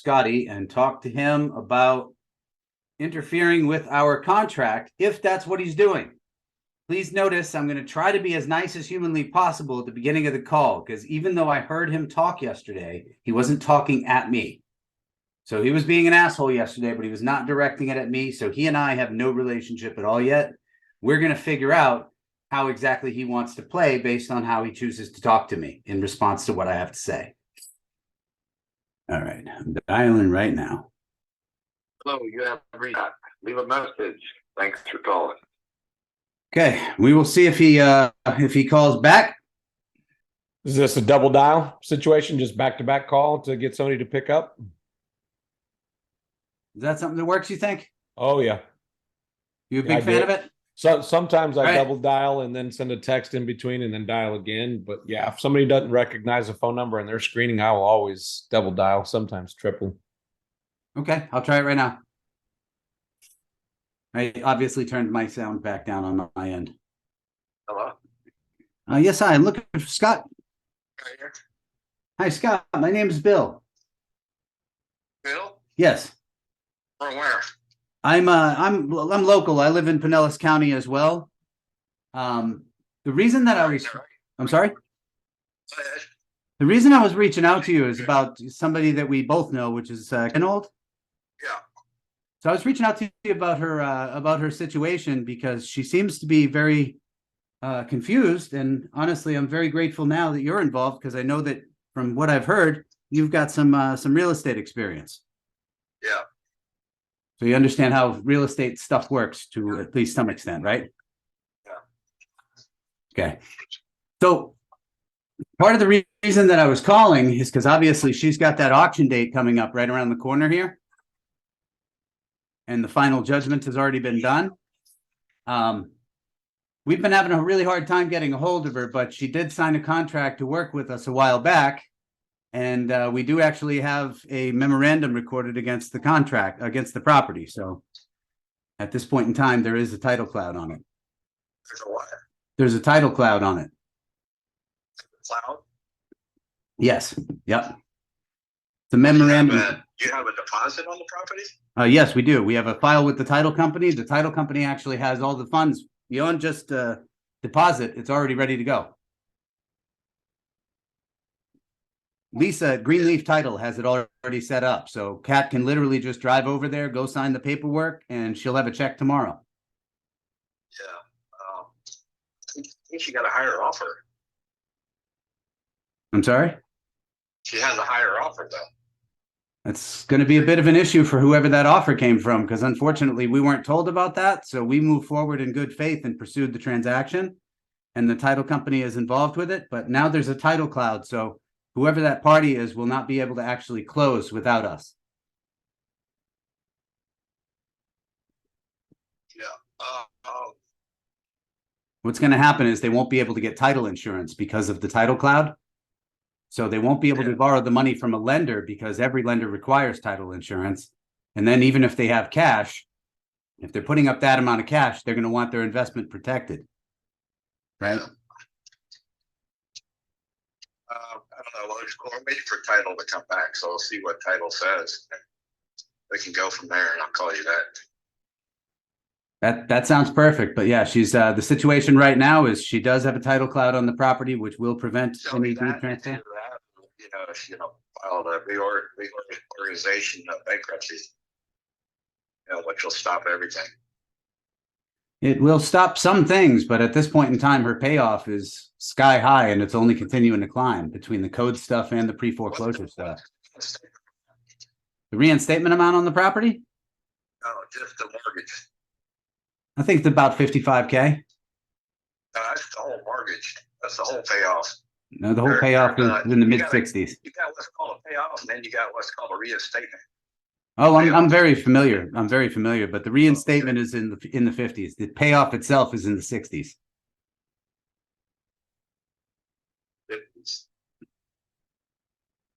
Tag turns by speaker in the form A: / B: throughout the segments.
A: Scotty and talk to him about interfering with our contract if that's what he's doing. Please notice I'm going to try to be as nice as humanly possible at the beginning of the call, because even though I heard him talk yesterday, he wasn't talking at me. So he was being an asshole yesterday, but he was not directing it at me. So he and I have no relationship at all yet. We're going to figure out how exactly he wants to play based on how he chooses to talk to me in response to what I have to say. All right, I'm dialing right now.
B: Hello, you have reached. Leave a message. Thanks for calling.
A: Okay, we will see if he calls back.
C: Is this a double dial situation, just back-to-back call to get somebody to pick up?
A: Is that something that works, you think?
C: Oh, yeah.
A: You a big fan of it?
C: So sometimes I
A: Right.
C: double dial and then send a text in between and then dial again. But yeah, if somebody doesn't recognize a phone number and they're screening, I will always double dial, sometimes triple.
A: Okay, I'll try it right now. I obviously turned my sound back down on my end.
B: Hello?
A: Yes, hi, I'm looking for Scott.
B: Right here.
A: Hi, Scott. My name is Bill.
B: Bill?
A: Yes,
B: From where?
A: I'm local. I live in Pinellas County as well. The reason that I was, I'm sorry.
B: Go ahead.
A: The reason I was reaching out to you is about somebody that we both know, which is Kenold.
B: Yeah.
A: So I was reaching out to you about her situation because she seems to be very confused. And honestly, I'm very grateful now that you're involved, because I know that from what I've heard, you've got some real estate experience.
B: Yeah.
A: So you understand how real estate stuff works to at least some extent, right?
B: Yeah.
A: Okay. So part of the reason that I was calling is because obviously she's got that auction date coming up right around the corner here. And the final judgment has already been done. We've been having a really hard time getting a hold of her, but she did sign a contract to work with us a while back. And we do actually have a memorandum recorded against the contract, against the property. So at this point in time, there is a title cloud on it.
B: There's a what?
A: There's a title cloud on it.
B: Cloud?
A: Yes. Yep. The memorandum.
B: Do you have a deposit on the property?
A: Yes, we do. We have a file with the title company. The title company actually has all the funds beyond just deposit. It's already ready to go. Lisa at Greenleaf Title has it already set up. So Kat can literally just drive over there, go sign the paperwork, and she'll have a check tomorrow.
B: Yeah. I think she got a higher offer.
A: I'm sorry?
B: She has a higher offer, though.
A: That's going to be a bit of an issue for whoever that offer came from, because unfortunately we weren't told about that. So we moved forward in good faith and pursued the transaction, and the title company is involved with it. But now there's a title cloud. So whoever that party is will not be able to actually close without us.
B: Yeah.
A: What's going to happen is they won't be able to get title insurance because of the title cloud. So they won't be able to borrow the money from a lender because every lender requires title insurance. And then even if they have cash, if they're putting up that amount of cash, they're going to want their investment protected. Right?
B: I don't know. We're waiting for title to come back, so we'll see what title says. We can go from there, and I'll call you that.
A: That sounds perfect. But yeah, she's the situation right now is she does have a title cloud on the property, which will prevent any deed transfer.
B: You know, if you filed a reorganization of bankruptcy, which will stop everything.
A: It will stop some things, but at this point in time, her payoff is sky high, and it's only continuing to climb between the code stuff and the pre-foreclosure stuff. The reinstatement amount on the property?
B: No, just the mortgage.
A: I think it's about 55K.
B: No, that's the whole mortgage. That's the whole payoff.
A: No, the whole payoff is in the mid 60s.
B: You got what's called a payoff, and then you got what's called a reinstatement.
A: Oh, I'm very familiar. I'm very familiar, but the reinstatement is in the 50s. The payoff itself is in the 60s.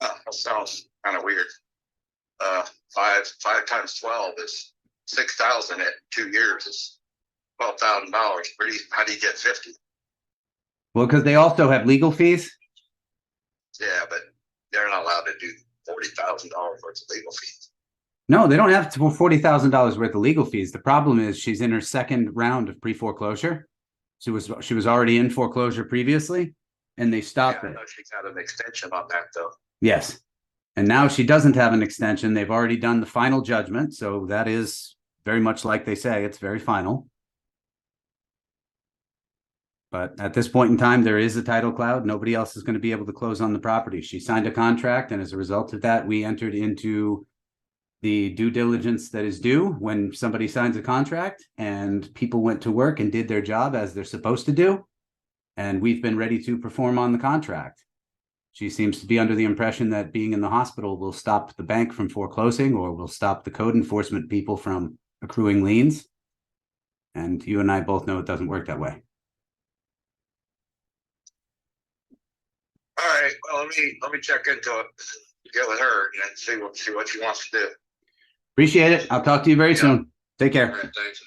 B: That sounds kind of weird. 5 times 12 is 6,000 at 2 years is $12,000. How do you get 50?
A: Well, because they also have legal fees.
B: Yeah, but they're not allowed to do $40,000 worth of legal fees.
A: No, they don't have $40,000 worth of legal fees. The problem is she's in her second round of pre-foreclosure. She was already in foreclosure previously, and they stopped
B: Yeah, I
A: it.
B: know she's got an extension on that though.
A: Yes. And now she doesn't have an extension. They've already done the final judgment. So that is very much like they say, it's very final. But at this point in time, there is a title cloud. Nobody else is going to be able to close on the property. She signed a contract, and as a result of that, we entered into the due diligence that is due when somebody signs a contract, and people went to work and did their job as they're supposed to do. And we've been ready to perform on the contract. She seems to be under the impression that being in the hospital will stop the bank from foreclosing or will stop the code enforcement people from accruing liens. And you and I both know it doesn't work that way.
B: All right, well, let me check into it, get with her and see what she wants to do.
A: Appreciate it. I'll talk to you very soon. Take care.
B: All right, thanks.